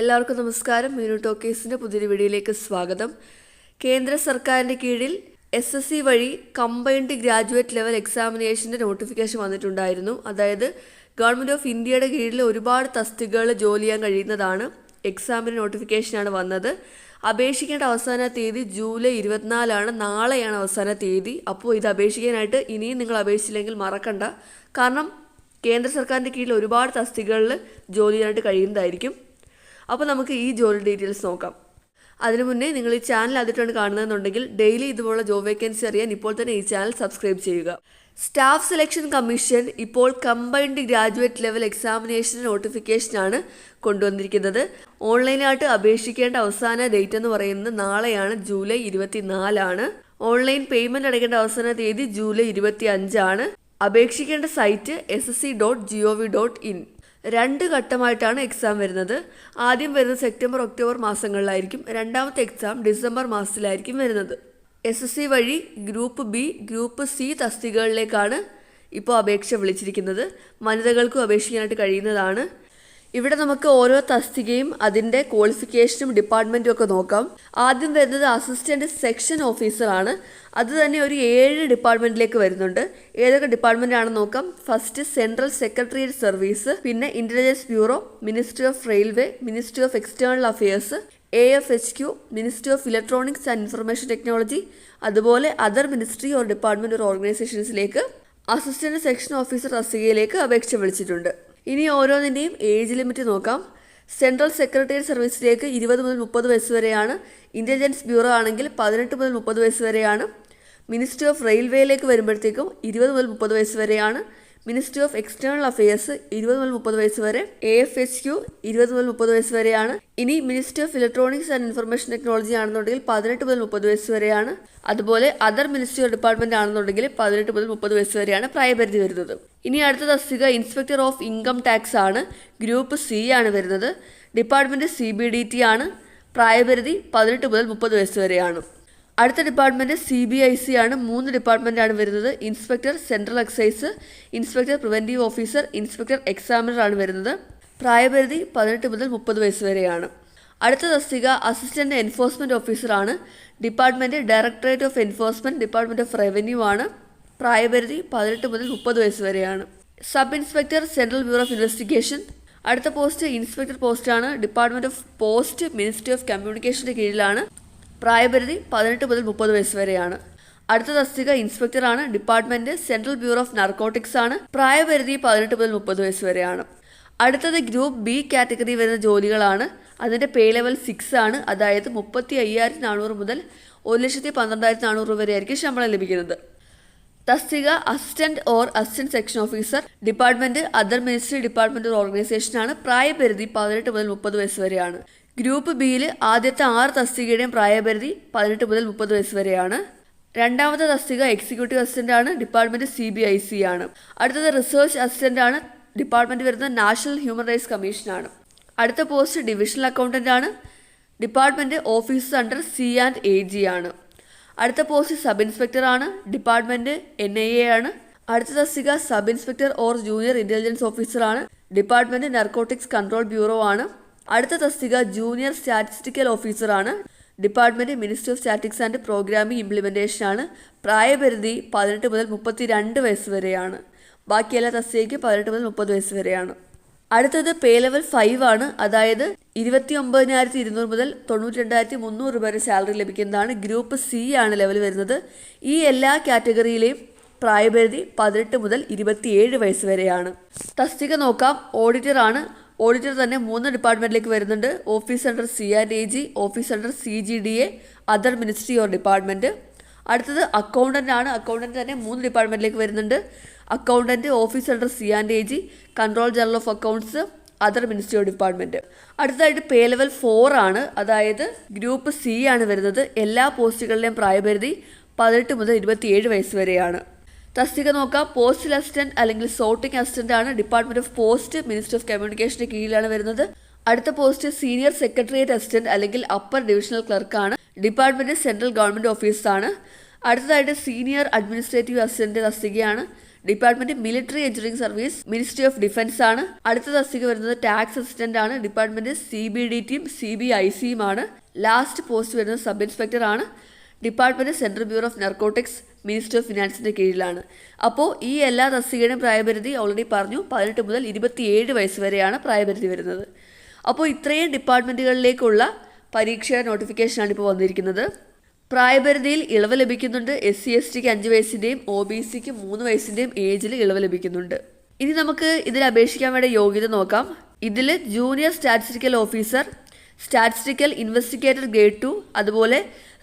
എല്ലാവർക്കും നമസ്കാരം. മീനു ടോക്കീസിൻ്റെ പുതിയൊരു വീഡിയോയിലേക്ക് സ്വാഗതം. കേന്ദ്ര സർക്കാരിൻ്റെ കീഴിൽ SSC വഴി കമ്പൈൻഡ് ഗ്രാജുവേറ്റ് ലെവൽ എക്സാമിനേഷൻ്റെ നോട്ടിഫിക്കേഷൻ വന്നിട്ടുണ്ടായിരുന്നു. അതായത് ഗവൺമെൻറ് ഓഫ് ഇന്ത്യയുടെ കീഴിൽ ഒരുപാട് തസ്തികകൾ ജോലി ചെയ്യാൻ കഴിയുന്നതാണ്. എക്സാമിന് നോട്ടിഫിക്കേഷനാണ് വന്നത്. അപേക്ഷിക്കേണ്ട അവസാന തീയതി ജൂലൈ 24 നാളെയാണ് അവസാന തീയതി. അപ്പോൾ ഇത് അപേക്ഷിക്കാനായിട്ട് ഇനിയും നിങ്ങൾ അപേക്ഷിച്ചില്ലെങ്കിൽ മറക്കണ്ട. കാരണം കേന്ദ്ര സർക്കാരിൻ്റെ കീഴിൽ ഒരുപാട് തസ്തികകളിൽ ജോലി ചെയ്യാനായിട്ട് കഴിയുന്നതായിരിക്കും. അപ്പോൾ നമുക്ക് ഈ ജോലി ഡീറ്റെയിൽസ് നോക്കാം. അതിനു മുന്നേ നിങ്ങൾ ഈ ചാനൽ ആദ്യമായിട്ടാണ് കാണുന്നതെന്നുണ്ടെങ്കിൽ ഡെയിലി ഇതുപോലുള്ള ജോബ് വേക്കൻസി അറിയാൻ ഇപ്പോൾ തന്നെ ഈ ചാനൽ സബ്സ്ക്രൈബ് ചെയ്യുക. സ്റ്റാഫ് സെലക്ഷൻ കമ്മീഷൻ ഇപ്പോൾ കമ്പൈൻഡ് ഗ്രാജുവേറ്റ് ലെവൽ എക്സാമിനേഷൻ നോട്ടിഫിക്കേഷനാണ് കൊണ്ടുവന്നിരിക്കുന്നത്. ഓൺലൈനായിട്ട് അപേക്ഷിക്കേണ്ട അവസാന ഡേറ്റ് എന്ന് പറയുന്നത് നാളെയാണ്, ജൂലൈ 24. ഓൺലൈൻ പേയ്മെൻറ്റ് അടയ്ക്കേണ്ട അവസാന തീയതി ജൂലൈ 25. അപേക്ഷിക്കേണ്ട സൈറ്റ് ssc.gov.in. 2 ഘട്ടമായിട്ടാണ് എക്സാം വരുന്നത്. ആദ്യം വരുന്നത് സെപ്റ്റംബർ ഒക്ടോബർ മാസങ്ങളിലായിരിക്കും. രണ്ടാമത്തെ എക്സാം ഡിസംബർ മാസത്തിലായിരിക്കും വരുന്നത്. SSC വഴി ഗ്രൂപ്പ് B, ഗ്രൂപ്പ് C തസ്തികകളിലേക്കാണ് ഇപ്പോൾ അപേക്ഷ വിളിച്ചിരിക്കുന്നത്. വനിതകൾക്കും അപേക്ഷിക്കാനായിട്ട് കഴിയുന്നതാണ്. ഇവിടെ നമുക്ക് ഓരോ തസ്തികയും അതിൻ്റെ ക്വാളിഫിക്കേഷനും ഡിപ്പാർട്ട്മെൻറ്റും ഒക്കെ നോക്കാം. ആദ്യം വരുന്നത് അസിസ്റ്റൻറ്റ് സെക്ഷൻ ഓഫീസറാണ്. അത് തന്നെ ഒരു 7 ഡിപ്പാർട്ട്മെൻറ്റിലേക്ക് വരുന്നുണ്ട്. ഏതൊക്കെ ഡിപ്പാർട്ട്മെൻ്റ് ആണെന്ന് നോക്കാം. ഫസ്റ്റ് സെൻട്രൽ സെക്രട്ടേറിയറ്റ് സർവീസ്, പിന്നെ intelligence bureau, ministry of railway, ministry of external affairs, AFHQ, ministry of electronics and information technology, അതുപോലെ other ministry or department or ഓർഗനൈസേഷൻസിലേക്ക് അസിസ്റ്റൻറ്റ് സെക്ഷൻ ഓഫീസർ തസ്തികയിലേക്ക് അപേക്ഷ വിളിച്ചിട്ടുണ്ട്. ഇനി ഓരോന്നിൻ്റെയും ഏജ് ലിമിറ്റ് നോക്കാം. സെൻട്രൽ സെക്രട്ടേറിയറ്റ് സർവീസിലേക്ക് 20 മുതൽ 30 വയസ്സ് വരെയാണ്. ഇൻ്റലിജൻസ് ബ്യൂറോ ആണെങ്കിൽ 18 മുതൽ 30 വയസ്സ് വരെയാണ്. മിനിസ്ട്രി ഓഫ് റെയിൽവേയിലേക്ക് വരുമ്പോഴത്തേക്കും 20 മുതൽ 30 വയസ്സ് വരെയാണ്. മിനിസ്ട്രി ഓഫ് എക്സ്റ്റേണൽ അഫയേഴ്സ് 20 മുതൽ 30 വയസ്സ് വരെ. AFHQ 20 മുതൽ 30 വയസ്സ് വരെയാണ്. ഇനി ministry of electronics and information technology ആണെന്നുണ്ടെങ്കിൽ 18 മുതൽ 30 വയസ്സ് വരെയാണ്. അതുപോലെ അതർ മിനിസ്ട്രി ഓഫ് ഡിപ്പാർട്ട്മെൻറ്റ് ആണെന്നുണ്ടെങ്കിൽ 18 മുതൽ 30 വയസ്സ് വരെയാണ് പ്രായപരിധി വരുന്നത്. ഇനി അടുത്ത തസ്തിക ഇൻസ്പെക്ടർ ഓഫ് ഇൻകം ടാക്സ് ആണ്. ഗ്രൂപ്പ് C ആണ് വരുന്നത്. ഡിപ്പാർട്ട്മെൻറ്റ് CBDT ആണ്. പ്രായപരിധി 18 മുതൽ 30 വയസ്സ് വരെയാണ്. അടുത്ത ഡിപ്പാർട്ട്മെൻറ്റ് CBIC ആണ്. 3 ഡിപ്പാർട്ട്മെൻറ്റാണ് വരുന്നത്. Inspector central excise, inspector preventive officer, inspector examiner ആണ് വരുന്നത്. പ്രായപരിധി 18 മുതൽ 30 വയസ്സ് വരെയാണ്. അടുത്ത തസ്തിക അസിസ്റ്റൻറ്റ് എൻഫോഴ്സ്മെൻറ്റ് ഓഫീസറാണ്. Department directorate of enforcement, department of revenue ആണ്. പ്രായപരിധി 18 മുതൽ 30 വയസ്സ് വരെയാണ്. Sub inspector central bureau of investigation. അടുത്ത പോസ്റ്റ് ഇൻസ്പെക്ടർ പോസ്റ്റാണ്. Department of post, ministry of കമ്മ്യൂണിക്കേഷൻ്റെ കീഴിലാണ്. പ്രായപരിധി 18 മുതൽ 30 വയസ്സ് വരെയാണ്. അടുത്ത തസ്തിക ഇൻസ്പെക്ടറാണ്. Department central bureau of narcotics ആണ്. പ്രായപരിധി 18 മുതൽ 30 വയസ്സ് വരെയാണ്. അടുത്തത് ഗ്രൂപ്പ് B കാറ്റഗറി വരുന്ന ജോലികളാണ്. അതിൻ്റെ പേ ലെവൽ 6 ആണ്. അതായത് 35,400 മുതൽ 1,12,400 വരെ ആയിരിക്കും ശമ്പളം ലഭിക്കുന്നത്. തസ്തിക assistant or assistant section officer. Department other ministry, department or ഓർഗനൈസേഷനാണ്. പ്രായപരിധി 18 മുതൽ 30 വയസ്സ് വരെയാണ്. ഗ്രൂപ്പ് Bയിൽ ആദ്യത്തെ 6 തസ്തികയുടെയും പ്രായപരിധി 18 മുതൽ 30 വയസ്സ് വരെയാണ്. രണ്ടാമത്തെ തസ്തിക എക്സിക്യൂട്ടീവ് അസിസ്റ്റന്റ് ആണ്. ഡിപ്പാർട്ട്മെൻറ്റ് CBIC ആണ്. അടുത്തത് റിസർച്ച് അസിസ്റ്റന്റ് ആണ്. ഡിപ്പാർട്ട്മെൻറ്റ് വരുന്നത് നാഷണൽ ഹ്യൂമൻ റൈറ്റ്സ് കമ്മീഷനാണ്. അടുത്ത പോസ്റ്റ് ഡിവിഷണൽ അക്കൗണ്ടന്റ് ആണ്. ഡിപ്പാർട്ട്മെൻറ്റ് ഓഫീസസ് അണ്ടർ C&AG ആണ്. അടുത്ത പോസ്റ്റ് സബ് ഇൻസ്പെക്ടർ ആണ്. ഡിപ്പാർട്ട്മെൻറ്റ് NIA ആണ്. അടുത്ത തസ്തിക sub inspector or junior intelligence officer ആണ്. ഡിപ്പാർട്ട്മെൻറ്റ് നാർക്കോട്ടിക്സ് കൺട്രോൾ ബ്യൂറോ ആണ്. അടുത്ത തസ്തിക ജൂനിയർ സ്റ്റാറ്റിസ്റ്റിക്കൽ ഓഫീസർ ആണ്. Department ministry of statics and programming implementation ആണ്. പ്രായപരിധി 18 മുതൽ 32 വയസ്സ് വരെയാണ്. ബാക്കി എല്ലാ തസ്തികയ്ക്ക് 18 മുതൽ 30 വയസ്സ് വരെയാണ്. അടുത്തത് പേ ലെവൽ 5 ആണ്. അതായത് 29,200 മുതൽ 92,300 വരെ സാലറി ലഭിക്കുന്നതാണ്. ഗ്രൂപ്പ് C ആണ് ലെവൽ വരുന്നത്. ഈ എല്ലാ കാറ്റഗറിയിലെയും പ്രായപരിധി 18 മുതൽ 27 വയസ്സ് വരെയാണ്. തസ്തിക നോക്കാം. ഓഡിറ്റർ ആണ്. ഓഡിറ്റർ തന്നെ 3 ഡിപ്പാർട്ട്മെൻറ്റിലേക്ക് വരുന്നുണ്ട്. Office under C&AG, office under CGDA, other ministry or department. അടുത്തത് അക്കൗണ്ടൻ്റ് ആണ്. അക്കൗണ്ടൻ്റ് തന്നെ 3 ഡിപ്പാർട്ട്മെൻറ്റിലേക്ക് വരുന്നുണ്ട്. Accountant, office under C&AG, control general of accounts, other ministry of department. അടുത്തതായിട്ട് പേ ലെവൽ 4 ആണ്. അതായത് ഗ്രൂപ്പ് C ആണ് വരുന്നത്. എല്ലാ പോസ്റ്റുകളിലെയും പ്രായപരിധി 18 മുതൽ 27 വയസ്സ് വരെയാണ്. തസ്തിക നോക്കാം. പോസ്റ്റൽ അസിസ്റ്റന്റ് അല്ലെങ്കിൽ സോർട്ടിംഗ് അസിസ്റ്റന്റ് ആണ്. Department of post, ministry of കമ്മ്യൂണിക്കേഷൻ്റെ കീഴിലാണ് വരുന്നത്. അടുത്ത പോസ്റ്റ് സീനിയർ സെക്രട്ടേറിയറ്റ് അസിസ്റ്റന്റ് അല്ലെങ്കിൽ അപ്പർ ഡിവിഷണൽ ക്ലർക്കാണ്. ഡിപ്പാർട്ട്മെൻറ്റ് സെൻട്രൽ ഗവൺമെൻറ് ഓഫീസാണ്. അടുത്തതായിട്ട് സീനിയർ അഡ്മിനിസ്ട്രേറ്റീവ് അസിസ്റ്റന്റ് തസ്തികയാണ്. Department military engineering service, ministry of defence ആണ്. അടുത്ത തസ്തിക വരുന്നത് ടാക്സ് അസിസ്റ്റന്റ് ആണ്. ഡിപ്പാർട്ട്മെന്റ് CBDTയും CBICയും ആണ്. ലാസ്റ്റ് പോസ്റ്റ് വരുന്നത് സബ് ഇൻസ്പെക്ടർ ആണ്. Department central bureau of narcotics, ministry of ഫിനാൻസിന്റെ കീഴിലാണ്. അപ്പോൾ ഈ എല്ലാ തസ്തികയുടെയും പ്രായപരിധി ഓൾറെഡി പറഞ്ഞു, 18 മുതൽ 27 വയസ്സ് വരെയാണ് പ്രായപരിധി വരുന്നത്. അപ്പോൾ ഇത്രയും ഡിപ്പാർട്ട്മെന്റുകളിലേക്കുള്ള പരീക്ഷയുടെ നോട്ടിഫിക്കേഷനാണ് ഇപ്പോൾ വന്നിരിക്കുന്നത്. പ്രായപരിധിയിൽ ഇളവ് ലഭിക്കുന്നുണ്ട്. SC/STക്ക് 5 വയസ്സിൻ്റെയും OBCക്ക് 3 വയസ്സിൻ്റെയും ഏജിൽ ഇളവ് ലഭിക്കുന്നുണ്ട്. ഇനി നമുക്ക് ഇതിൽ അപേക്ഷിക്കാൻ വേണ്ട യോഗ്യത നോക്കാം. ഇതിൽ junior statistical officer, statistical investigator grade 2, അതുപോലെ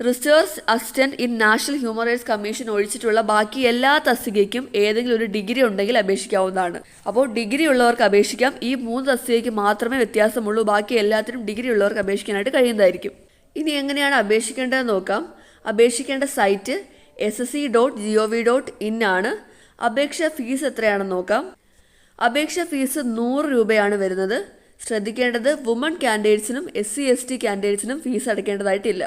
research assistant in national human rights commission ഒഴിച്ചിട്ടുള്ള ബാക്കി എല്ലാ തസ്തികയ്ക്കും ഏതെങ്കിലും ഒരു ഡിഗ്രി ഉണ്ടെങ്കിൽ അപേക്ഷിക്കാവുന്നതാണ്. അപ്പോൾ ഡിഗ്രി ഉള്ളവർക്ക് അപേക്ഷിക്കാം. ഈ 3 തസ്തികയ്ക്ക് മാത്രമേ വ്യത്യാസമുള്ളൂ. ബാക്കി എല്ലാത്തിനും ഡിഗ്രി ഉള്ളവർക്ക് അപേക്ഷിക്കാനായിട്ട് കഴിയുന്നതായിരിക്കും. ഇനി എങ്ങനെയാണ് അപേക്ഷിക്കേണ്ടതെന്ന് നോക്കാം. അപേക്ഷിക്കേണ്ട സൈറ്റ് ssc.gov.in ആണ്. അപേക്ഷാ ഫീസ് എത്രയാണെന്ന് നോക്കാം. അപേക്ഷാ ഫീസ് 100 രൂപയാണ് വരുന്നത്. ശ്രദ്ധിക്കേണ്ടത് വുമൺ കാൻഡിഡേറ്റ്സിനും SC/ST കാൻഡിഡേറ്റ്സിനും ഫീസ് അടയ്ക്കേണ്ടതായിട്ടില്ല.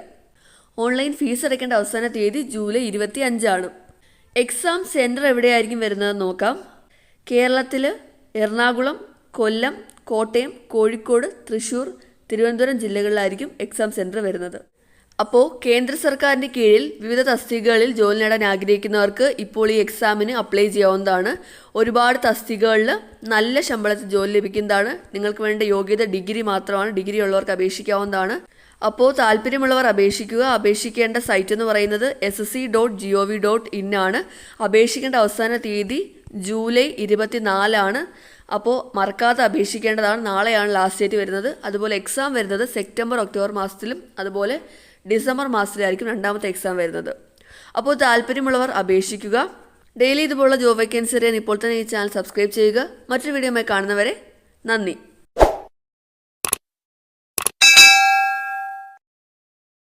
ഓൺലൈൻ ഫീസ് അടയ്ക്കേണ്ട അവസാന തീയതി ജൂലൈ 25 ആണ്. എക്സാം സെൻറ്റർ എവിടെയായിരിക്കും വരുന്നതെന്ന് നോക്കാം. കേരളത്തിൽ എറണാകുളം, കൊല്ലം, കോട്ടയം, കോഴിക്കോട്, തൃശ്ശൂർ, തിരുവനന്തപുരം ജില്ലകളിലായിരിക്കും എക്സാം സെൻറ്റർ വരുന്നത്. അപ്പോൾ കേന്ദ്ര സർക്കാരിൻ്റെ കീഴിൽ വിവിധ തസ്തികകളിൽ ജോലി നേടാൻ ആഗ്രഹിക്കുന്നവർക്ക് ഇപ്പോൾ ഈ എക്സാമിന് അപ്ലൈ ചെയ്യാവുന്നതാണ്. ഒരുപാട് തസ്തികകളിൽ നല്ല ശമ്പളത്തിൽ ജോലി ലഭിക്കുന്നതാണ്. നിങ്ങൾക്ക് വേണ്ട യോഗ്യത ഡിഗ്രി മാത്രമാണ്. ഡിഗ്രി ഉള്ളവർക്ക് അപേക്ഷിക്കാവുന്നതാണ്. അപ്പോൾ താല്പര്യമുള്ളവർ അപേക്ഷിക്കുക. അപേക്ഷിക്കേണ്ട സൈറ്റ് എന്ന് പറയുന്നത് ssc.gov.in ആണ്. അപേക്ഷിക്കേണ്ട അവസാന തീയതി ജൂലൈ 24 ആണ്. അപ്പോൾ മറക്കാതെ അപേക്ഷിക്കേണ്ടതാണ്. നാളെയാണ് ലാസ്റ്റ് ഡേറ്റ് വരുന്നത്. അതുപോലെ എക്സാം വരുന്നത് സെപ്റ്റംബർ, ഒക്ടോബർ മാസത്തിലും അതുപോലെ ഡിസംബർ മാസത്തിലായിരിക്കും രണ്ടാമത്തെ എക്സാം വരുന്നത്. അപ്പോൾ താല്പര്യമുള്ളവർ അപേക്ഷിക്കുക. ഡെയിലി ഇതുപോലുള്ള ജോബ് വേക്കൻസി അറിയാൻ ഇപ്പോൾ തന്നെ ഈ ചാനൽ സബ്സ്ക്രൈബ് ചെയ്യുക. മറ്റൊരു വീഡിയോയുമായി കാണുന്നവരെ നന്ദി.